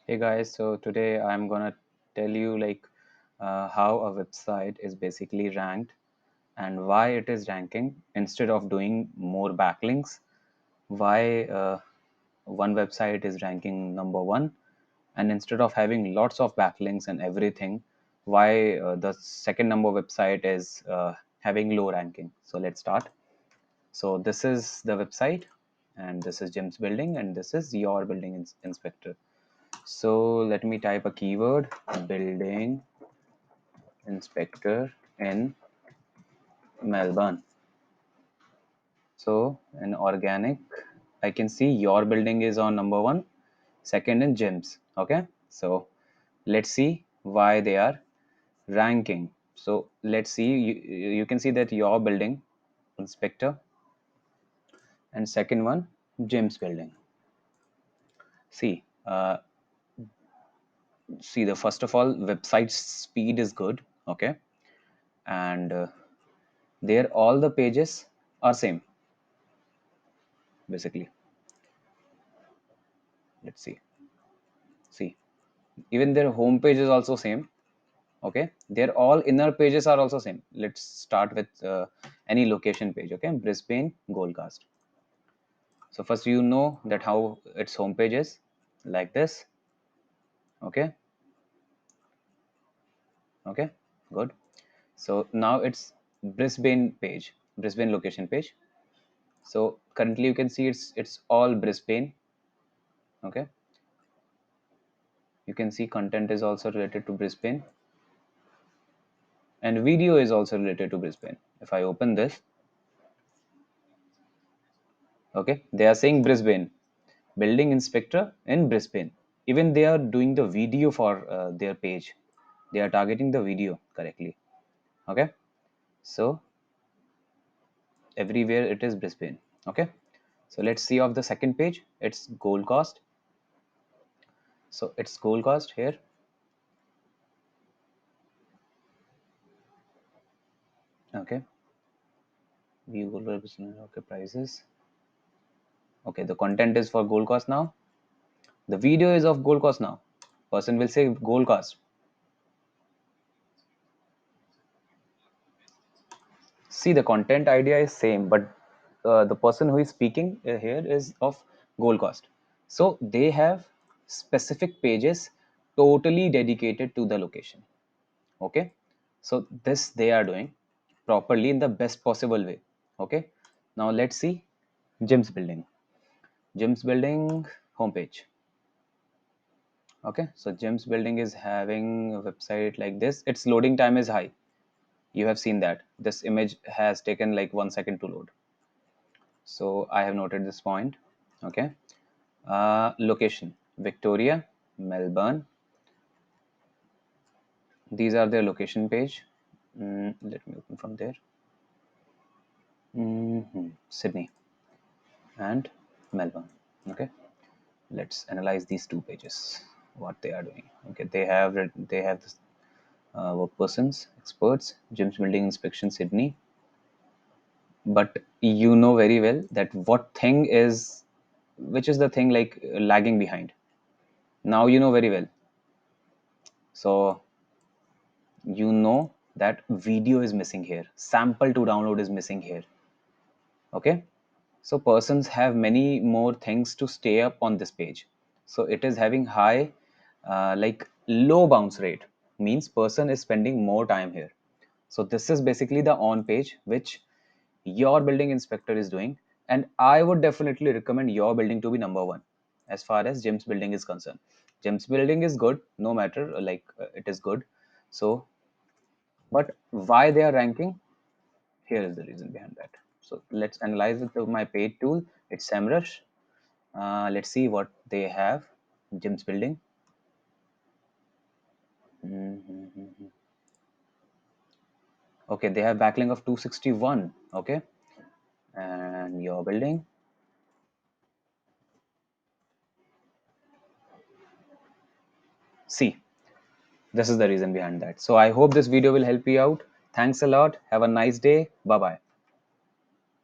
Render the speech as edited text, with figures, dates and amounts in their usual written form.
Hey guys, so today I'm gonna tell you how a website is basically ranked and why it is ranking instead of doing more backlinks. Why one website is ranking number one, and instead of having lots of backlinks and everything, why the second number website is having low ranking. So let's start. So this is the website, and this is Jim's building, and this is your building inspector. So let me type a keyword building inspector in Melbourne. So in organic, I can see your building is on number one, second in gyms. Okay. So let's see why they are ranking. So let's see, you can see that your building inspector and second one, gyms building. See, the first of all, website speed is good. Okay. And there all the pages are same basically. Let's see, even their home page is also same. Okay, their all inner pages are also same. Let's start with any location page. Okay, Brisbane Gold Coast. So first, you know that how its home page is like this. Okay, okay, good. So now it's Brisbane page, Brisbane location page. So currently you can see it's all Brisbane. Okay, you can see content is also related to Brisbane, and video is also related to Brisbane. If I open this, okay, they are saying Brisbane, building inspector in Brisbane. Even they are doing the video for their page. They are targeting the video correctly. Okay, so everywhere it is Brisbane. Okay, so let's see of the second page. It's Gold Coast. So it's Gold Coast here. Okay, view Gold Coast. Okay, prices. Okay, the content is for Gold Coast now. The video is of Gold Coast now. Person will say Gold Coast. See, the content idea is same, but the person who is speaking here is of Gold Coast. So they have specific pages totally dedicated to the location. Okay, so this they are doing properly in the best possible way. Okay, now let's see Jim's building. Jim's building homepage. Okay, so Jim's building is having a website like this. Its loading time is high. You have seen that this image has taken like 1 second to load. So I have noted this point. Okay, location Victoria, Melbourne. These are their location page. Let me open from there. Sydney and Melbourne. Okay, let's analyze these two pages. What they are doing. Okay, they have this, work persons, experts, gyms, building inspection, Sydney. But you know very well that what thing is, which is the thing like lagging behind. Now you know very well. So you know that video is missing here, sample to download is missing here. Okay, so persons have many more things to stay up on this page. So it is having high low bounce rate, means person is spending more time here. So this is basically the on page which your building inspector is doing, and I would definitely recommend your building to be number one as far as Jim's building is concerned. Jim's building is good, no matter it is good. So but why they are ranking? Here is the reason behind that. So let's analyze with my paid tool. It's SEMrush. Let's see what they have. Jim's building. Mhm. Okay, they have backlink of 261. Okay, and your building. See, this is the reason behind that. So I hope this video will help you out. Thanks a lot. Have a nice day. Bye bye.